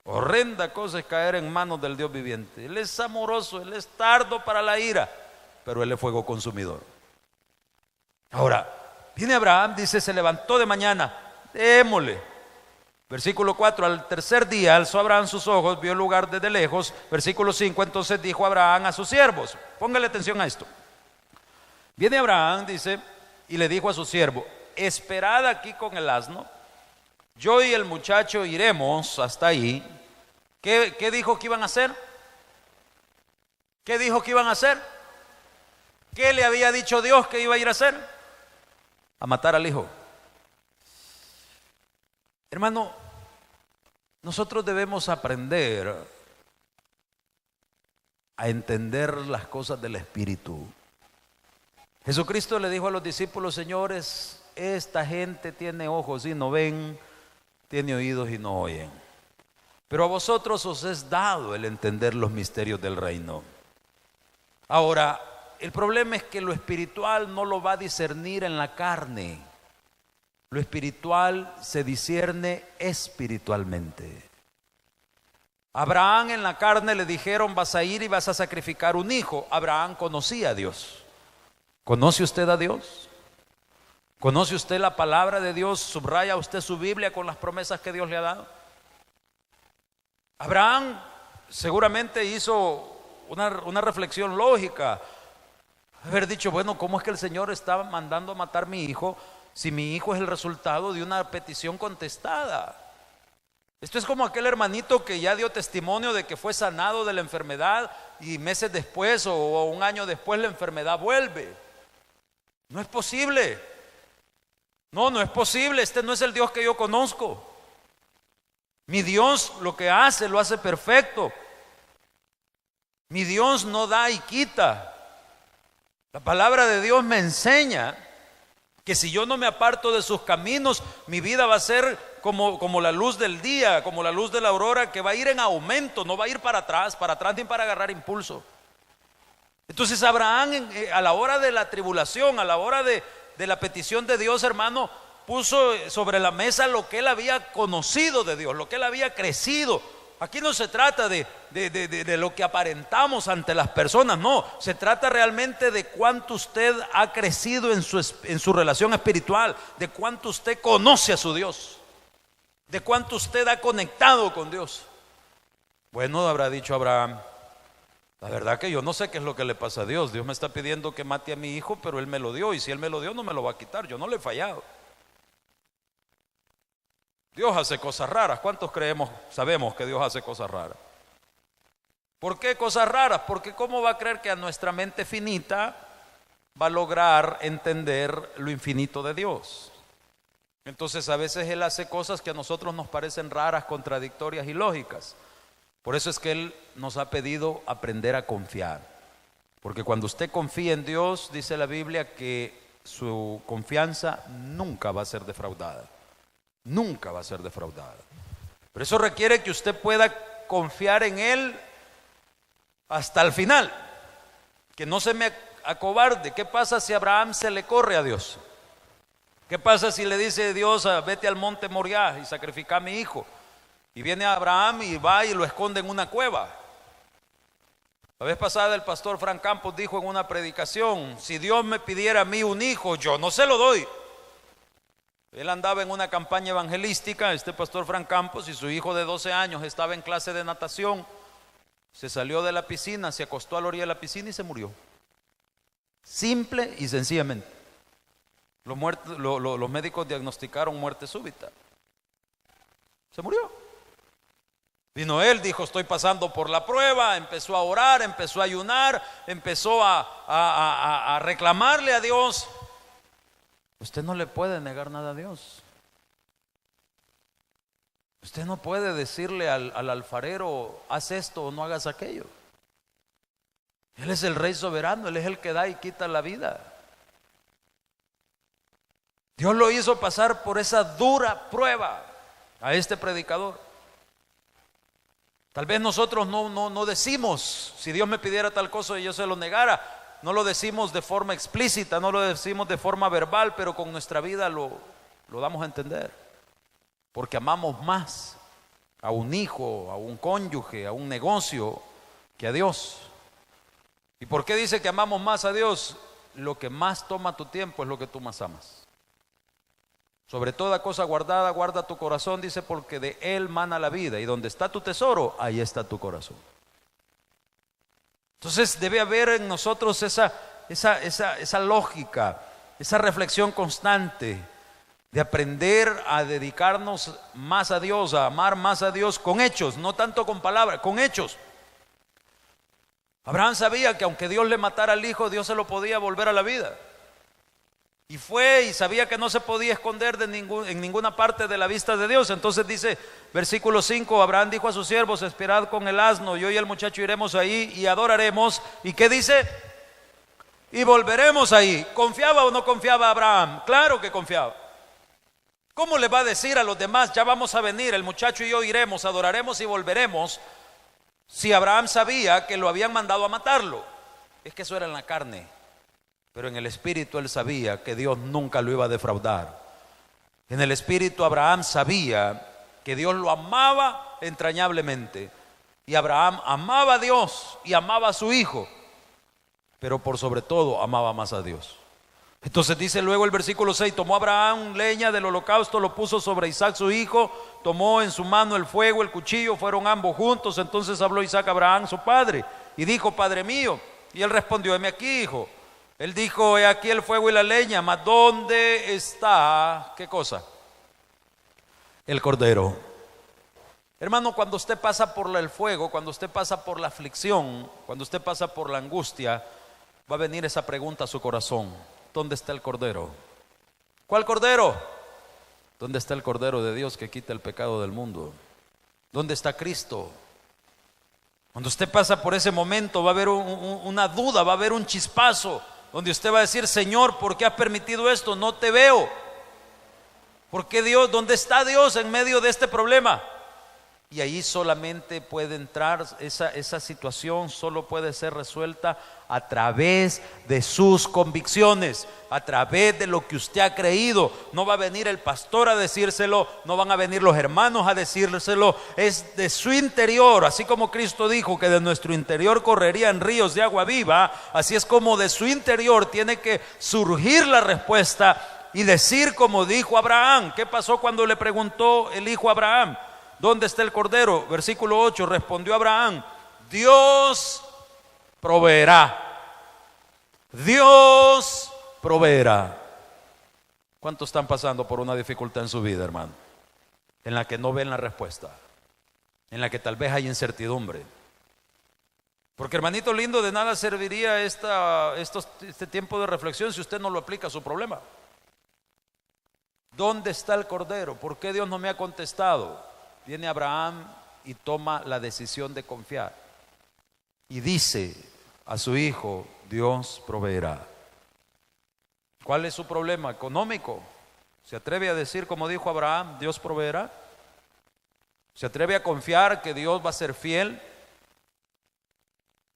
Horrenda cosa es caer en manos del Dios viviente. Él es amoroso, Él es tardo para la ira, pero Él es fuego consumidor. Ahora, viene Abraham, dice, se levantó de mañana, démosle. Versículo 4, al tercer día alzó Abraham sus ojos, vio el lugar desde lejos. Versículo 5, entonces dijo Abraham a sus siervos, póngale atención a esto. Viene Abraham, dice, y le dijo a su siervo: esperad aquí con el asno, yo y el muchacho iremos hasta ahí. ¿Qué dijo que iban a hacer? ¿Qué dijo que iban a hacer? ¿Qué le había dicho Dios que iba a ir a hacer? A matar al hijo. Hermano, nosotros debemos aprender a entender las cosas del Espíritu. Jesucristo le dijo a los discípulos: señores, esta gente tiene ojos y no ven, tiene oídos y no oyen, pero a vosotros os es dado el entender los misterios del reino. Ahora, el problema es que lo espiritual no lo va a discernir en la carne. Lo espiritual se discierne espiritualmente. Abraham en la carne le dijeron: vas a ir y vas a sacrificar un hijo. Abraham conocía a Dios. ¿Conoce usted a Dios? ¿Conoce usted la palabra de Dios? ¿Subraya usted su Biblia con las promesas que Dios le ha dado? Abraham seguramente hizo una reflexión lógica. Haber dicho: bueno, ¿cómo es que el Señor está mandando a matar a mi hijo si mi hijo es el resultado de una petición contestada? Esto es como aquel hermanito que ya dio testimonio de que fue sanado de la enfermedad y meses después o un año después la enfermedad vuelve. No es posible. No es posible. Este no es el Dios que yo conozco. Mi Dios lo que hace, lo hace perfecto. Mi Dios no da y quita. La palabra de Dios me enseña que si yo no me aparto de sus caminos, mi vida va a ser como la luz del día, como la luz de la aurora, que va a ir en aumento, no va a ir para atrás ni para agarrar impulso. Entonces Abraham, a la hora de la tribulación, a la hora de la petición de Dios, hermano, puso sobre la mesa lo que él había conocido de Dios, lo que él había crecido. Aquí no se trata de lo que aparentamos ante las personas, no, se trata realmente de cuánto usted ha crecido en su relación espiritual, de cuánto usted conoce a su Dios, de cuánto usted ha conectado con Dios. Bueno, habrá dicho Abraham: la verdad que yo no sé qué es lo que le pasa a Dios. Dios me está pidiendo que mate a mi hijo, pero Él me lo dio, y si Él me lo dio no me lo va a quitar, yo no le he fallado. Dios hace cosas raras. ¿Cuántos sabemos que Dios hace cosas raras? ¿Por qué cosas raras? Porque ¿cómo va a creer que a nuestra mente finita va a lograr entender lo infinito de Dios? Entonces a veces Él hace cosas que a nosotros nos parecen raras, contradictorias y lógicas. Por eso es que Él nos ha pedido aprender a confiar. Porque cuando usted confía en Dios, dice la Biblia que su confianza nunca va a ser defraudada. Nunca va a ser defraudada. Pero eso requiere que usted pueda confiar en Él hasta el final. Que no se me acobarde. ¿Qué pasa si Abraham se le corre a Dios? ¿Qué pasa si le dice Dios: vete al monte Moriah y sacrifica a mi hijo? Y viene Abraham y va y lo esconde en una cueva. La vez pasada el pastor Frank Campos dijo en una predicación: si Dios me pidiera a mí un hijo, yo no se lo doy. Él andaba en una campaña evangelística, este pastor Frank Campos, y su hijo de 12 años estaba en clase de natación. Se salió de la piscina, se acostó a la orilla de la piscina y se murió. Simple y sencillamente. Los médicos diagnosticaron muerte súbita. Se murió. Vino él, dijo: estoy pasando por la prueba. Empezó a orar, empezó a ayunar, empezó a reclamarle a Dios. Usted no le puede negar nada a Dios. Usted no puede decirle al alfarero: haz esto o no hagas aquello. Él es el Rey soberano, Él es el que da y quita la vida. Dios lo hizo pasar por esa dura prueba a este predicador. Tal vez nosotros no decimos: si Dios me pidiera tal cosa y yo se lo negara. No lo decimos de forma explícita, no lo decimos de forma verbal, pero con nuestra vida lo damos a entender. Porque amamos más a un hijo, a un cónyuge, a un negocio, que a Dios. ¿Y por qué dice que amamos más a Dios? Lo que más toma tu tiempo es lo que tú más amas. Sobre toda cosa guardada, guarda tu corazón, dice, porque de él mana la vida. Y donde está tu tesoro, ahí está tu corazón. Entonces debe haber en nosotros esa lógica, esa reflexión constante de aprender a dedicarnos más a Dios, a amar más a Dios con hechos, no tanto con palabras, con hechos. Abraham sabía que aunque Dios le matara al hijo, Dios se lo podía volver a la vida. Y fue y sabía que no se podía esconder en ninguna parte de la vista de Dios. Entonces dice, versículo 5, Abraham dijo a sus siervos: esperad con el asno, yo y el muchacho iremos ahí y adoraremos. ¿Y qué dice? y volveremos ahí. ¿Confiaba o no confiaba Abraham? Claro que confiaba. ¿Cómo le va a decir a los demás, ya vamos a venir, el muchacho y yo iremos, adoraremos y volveremos, si Abraham sabía que lo habían mandado a matarlo? Es que eso era en la carne, pero en el espíritu él sabía que Dios nunca lo iba a defraudar. En el espíritu Abraham sabía que Dios lo amaba entrañablemente, y Abraham amaba a Dios y amaba a su hijo, pero por sobre todo amaba más a Dios. Entonces dice luego el versículo 6, tomó Abraham leña del holocausto, lo puso sobre Isaac su hijo, tomó en su mano el fuego, el cuchillo, fueron ambos juntos. Entonces habló Isaac a Abraham su padre y dijo, Padre mío. Y él respondió, heme aquí, hijo. Él dijo, he aquí el fuego y la leña, mas ¿dónde está? ¿Qué cosa? El cordero. Hermano, cuando usted pasa por el fuego, cuando usted pasa por la aflicción, cuando usted pasa por la angustia, va a venir esa pregunta a su corazón: ¿dónde está el cordero? ¿Cuál cordero? ¿Dónde está el cordero de Dios que quita el pecado del mundo? ¿Dónde está Cristo? Cuando usted pasa por ese momento va a haber una duda, va a haber un chispazo, donde usted va a decir, Señor, ¿por qué has permitido esto? No te veo. ¿Por qué Dios? ¿Dónde está Dios en medio de este problema? Y ahí solamente puede entrar, esa situación solo puede ser resuelta a través de sus convicciones, a través de lo que usted ha creído. No va a venir el pastor a decírselo, no van a venir los hermanos a decírselo, es de su interior. Así como Cristo dijo que de nuestro interior correrían ríos de agua viva, así es como de su interior tiene que surgir la respuesta y decir como dijo Abraham. ¿Qué pasó cuando le preguntó el hijo a Abraham? ¿Dónde está el cordero? Versículo 8, respondió Abraham, Dios proveerá. Dios proveerá. ¿Cuántos están pasando por una dificultad en su vida, hermano? En la que no ven la respuesta, en la que tal vez hay incertidumbre. Porque, hermanito lindo, de nada serviría este tiempo de reflexión si usted no lo aplica a su problema. ¿Dónde está el cordero? ¿Por qué Dios no me ha contestado? Viene Abraham y toma la decisión de confiar y dice a su hijo, Dios proveerá. ¿Cuál es su problema económico? ¿Se atreve a decir como dijo Abraham, Dios proveerá? ¿Se atreve a confiar que Dios va a ser fiel?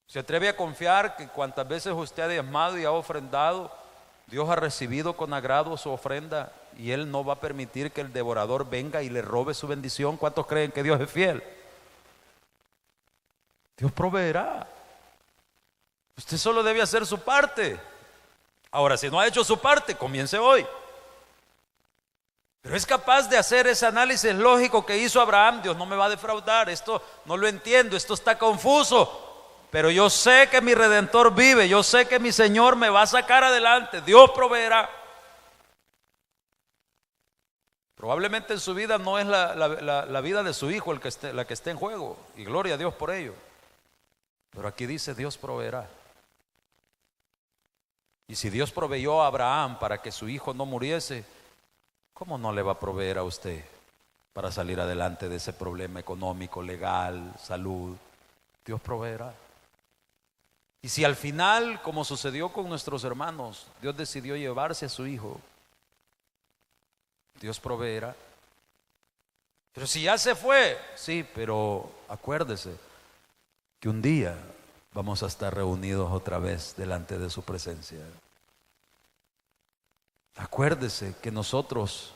¿Se atreve a confiar que cuantas veces usted ha diezmado y ha ofrendado, Dios ha recibido con agrado su ofrenda y Él no va a permitir que el devorador venga y le robe su bendición? ¿Cuántos creen que Dios es fiel? Dios proveerá. Usted solo debe hacer su parte. Ahora, si no ha hecho su parte, comience hoy. Pero es capaz de hacer ese análisis lógico que hizo Abraham. Dios no me va a defraudar, esto no lo entiendo, esto está confuso. Pero yo sé que mi Redentor vive, yo sé que mi Señor me va a sacar adelante, Dios proveerá. Probablemente en su vida no es la vida de su hijo la que esté en juego, y gloria a Dios por ello. Pero aquí dice Dios proveerá. Y si Dios proveyó a Abraham para que su hijo no muriese, ¿cómo no le va a proveer a usted para salir adelante de ese problema económico, legal, salud? Dios proveerá. Y si al final, como sucedió con nuestros hermanos, Dios decidió llevarse a su hijo, Dios proveerá. Pero si ya se fue, sí, pero acuérdese que un día vamos a estar reunidos otra vez delante de su presencia. Acuérdese que nosotros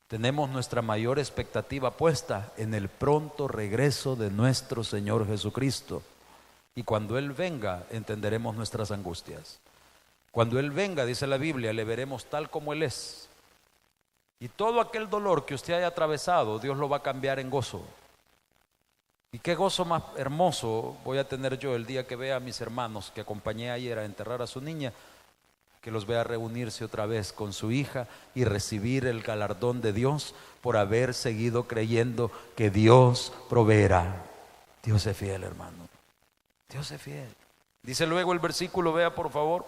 tenemos nuestra mayor expectativa puesta en el pronto regreso de nuestro Señor Jesucristo. Y cuando Él venga, entenderemos nuestras angustias. Cuando Él venga, dice la Biblia, le veremos tal como Él es. Y todo aquel dolor que usted haya atravesado, Dios lo va a cambiar en gozo. Y qué gozo más hermoso voy a tener yo el día que vea a mis hermanos que acompañé ayer a enterrar a su niña, que los vea reunirse otra vez con su hija y recibir el galardón de Dios por haber seguido creyendo que Dios proveerá. Dios es fiel, hermano. Dios es fiel. Dice luego el versículo, vea por favor,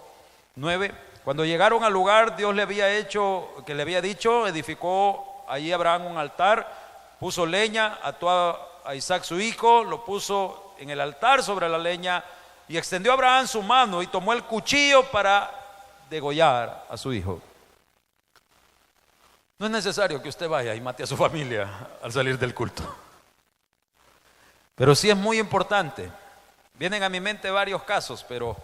9. Cuando llegaron al lugar, Dios le había dicho, edificó allí Abraham un altar, puso leña, ató a Isaac su hijo, lo puso en el altar sobre la leña, Y extendió Abraham su mano y tomó el cuchillo para degollar a su hijo. No es necesario que usted vaya y mate a su familia al salir del culto, pero sí es muy importante. Vienen a mi mente varios casos, pero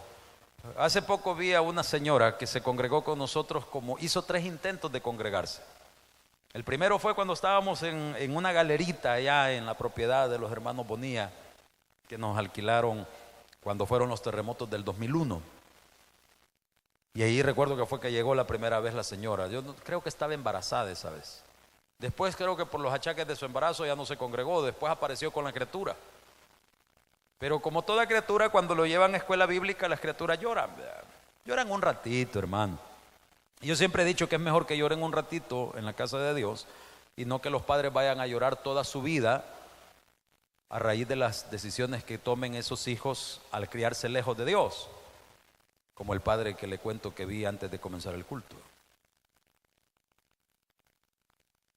hace poco vi a una señora que se congregó con nosotros, hizo 3 intentos de congregarse. El primero fue cuando estábamos en una galerita allá en la propiedad de los hermanos Bonilla, que nos alquilaron cuando fueron los terremotos del 2001. Y ahí recuerdo que fue que llegó la primera vez la señora. Yo creo que estaba embarazada esa vez. Después creo que por los achaques de su embarazo ya no se congregó. Después apareció con la criatura. Pero como toda criatura, cuando lo llevan a escuela bíblica, las criaturas lloran. Lloran un ratito, hermano. Y yo siempre he dicho que es mejor que lloren un ratito en la casa de Dios y no que los padres vayan a llorar toda su vida a raíz de las decisiones que tomen esos hijos al criarse lejos de Dios, como el padre que le cuento que vi antes de comenzar el culto.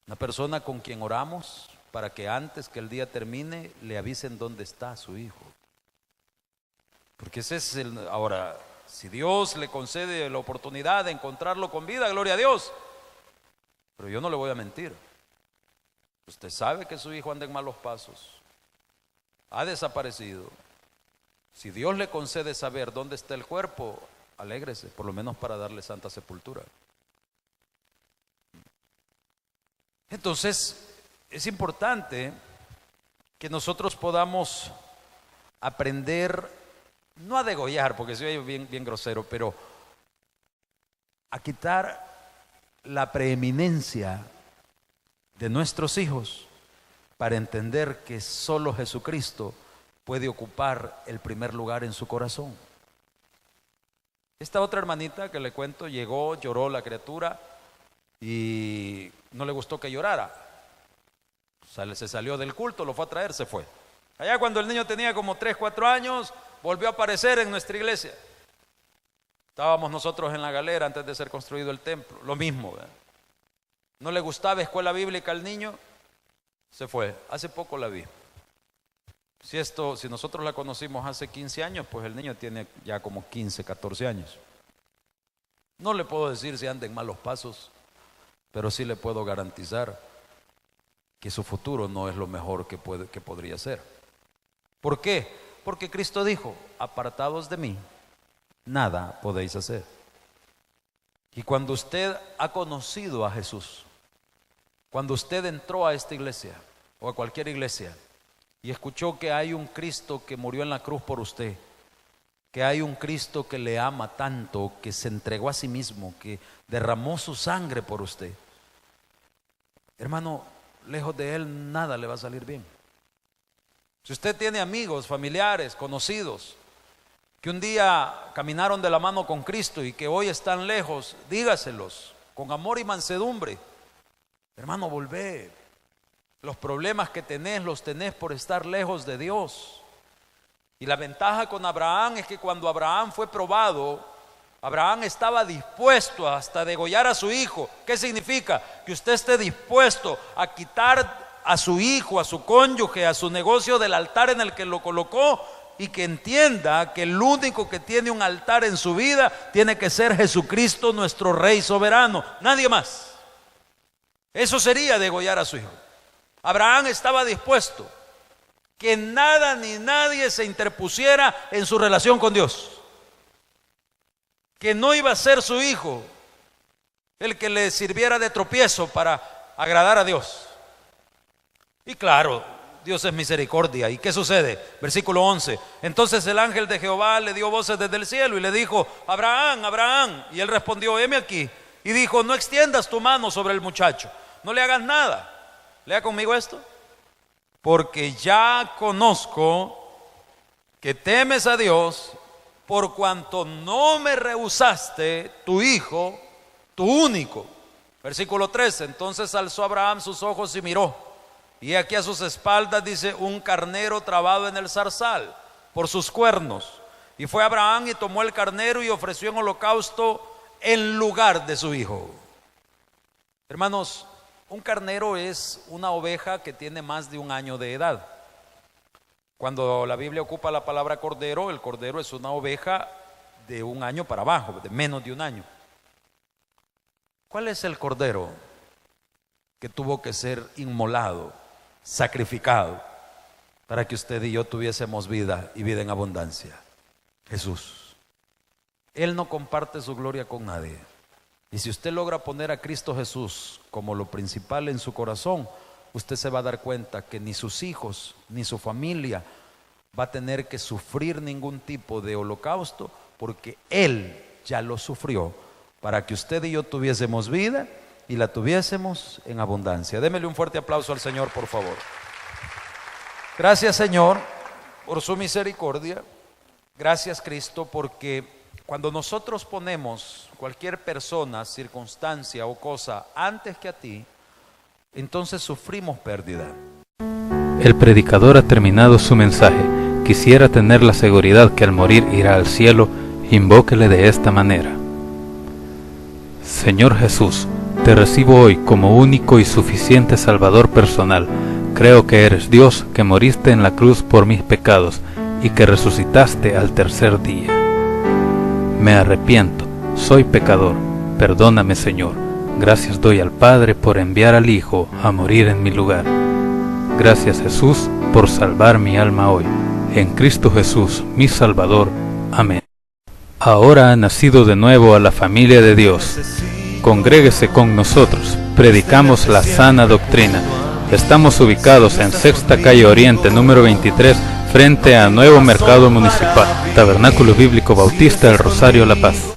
Una persona con quien oramos para que antes que el día termine le avisen dónde está su hijo. Porque ese es ahora, si Dios le concede la oportunidad de encontrarlo con vida, gloria a Dios. Pero yo no le voy a mentir. Usted sabe que su hijo anda en malos pasos, ha desaparecido. Si Dios le concede saber dónde está el cuerpo, alégrese, por lo menos para darle santa sepultura. Entonces, es importante que nosotros podamos aprender, no a degollar, porque soy bien grosero, pero a quitar la preeminencia de nuestros hijos para entender que solo Jesucristo puede ocupar el primer lugar en su corazón. Esta otra hermanita que le cuento llegó, lloró la criatura y no le gustó que llorara. Se salió del culto, lo fue a traer, se fue. Allá cuando el niño tenía como 3, 4 años, volvió a aparecer en nuestra iglesia. Estábamos nosotros en la galera antes de ser construido el templo, lo mismo, ¿verdad? No le gustaba escuela bíblica al niño, se fue. Hace poco la vi. Si nosotros la conocimos hace 15 años, pues el niño tiene ya como 15, 14 años. No le puedo decir si anda en malos pasos, pero sí le puedo garantizar que su futuro no es lo mejor que podría ser. ¿Por qué? Porque Cristo dijo, apartados de mí, nada podéis hacer. Y cuando usted ha conocido a Jesús, cuando usted entró a esta iglesia o a cualquier iglesia y escuchó que hay un Cristo que murió en la cruz por usted, que hay un Cristo que le ama tanto, que se entregó a sí mismo, que derramó su sangre por usted, hermano, lejos de Él nada le va a salir bien. Si usted tiene amigos, familiares, conocidos, que un día caminaron de la mano con Cristo y que hoy están lejos, dígaselos con amor y mansedumbre. Hermano, volvé. Los problemas que tenés, los tenés por estar lejos de Dios. Y la ventaja con Abraham es que cuando Abraham fue probado, Abraham estaba dispuesto hasta degollar a su hijo. ¿Qué significa? Que usted esté dispuesto a quitar a su hijo, a su cónyuge, a su negocio del altar en el que lo colocó, y que entienda que el único que tiene un altar en su vida tiene que ser Jesucristo, nuestro Rey soberano, nadie más. Eso sería degollar a su hijo. Abraham estaba dispuesto que nada ni nadie se interpusiera en su relación con Dios, que no iba a ser su hijo el que le sirviera de tropiezo para agradar a Dios. Y claro, Dios es misericordia. ¿Y qué sucede? Versículo 11. Entonces el ángel de Jehová le dio voces desde el cielo y le dijo, Abraham, Abraham. Y él respondió, heme aquí. Y dijo, no extiendas tu mano sobre el muchacho, no le hagas nada. Lea conmigo esto. Porque ya conozco que temes a Dios, por cuanto no me rehusaste tu hijo, tu único. Versículo 13. Entonces alzó Abraham sus ojos y miró, y aquí a sus espaldas, dice, un carnero trabado en el zarzal por sus cuernos. Y fue Abraham y tomó el carnero y ofreció en holocausto en lugar de su hijo. Hermanos, un carnero es una oveja que tiene más de 1 año de edad. Cuando la Biblia ocupa la palabra cordero, el cordero es una oveja de 1 año para abajo, de menos de 1 año. ¿Cuál es el cordero que tuvo que ser inmolado, sacrificado, para que usted y yo tuviésemos vida y vida en abundancia? Jesús. Él no comparte su gloria con nadie. Y si usted logra poner a Cristo Jesús como lo principal en su corazón, usted se va a dar cuenta que ni sus hijos, ni su familia va a tener que sufrir ningún tipo de holocausto, porque Él ya lo sufrió para que usted y yo tuviésemos vida y la tuviésemos en abundancia. Démele un fuerte aplauso al Señor, por favor. Gracias, Señor, por su misericordia. Gracias, Cristo, porque cuando nosotros ponemos cualquier persona, circunstancia o cosa antes que a ti, entonces sufrimos pérdida. El predicador ha terminado su mensaje. Quisiera tener la seguridad que al morir irá al cielo. Invóquele de esta manera: Señor Jesús, te recibo hoy como único y suficiente Salvador personal. Creo que eres Dios, que moriste en la cruz por mis pecados y que resucitaste al tercer día. Me arrepiento, soy pecador, perdóname, Señor. Gracias doy al Padre por enviar al Hijo a morir en mi lugar. Gracias, Jesús, por salvar mi alma hoy. En Cristo Jesús, mi Salvador. Amén. Ahora ha nacido de nuevo a la familia de Dios. Congréguese con nosotros, predicamos la sana doctrina. Estamos ubicados en Sexta Calle Oriente, número 23, frente a Nuevo Mercado Municipal, Tabernáculo Bíblico Bautista El Rosario, La Paz.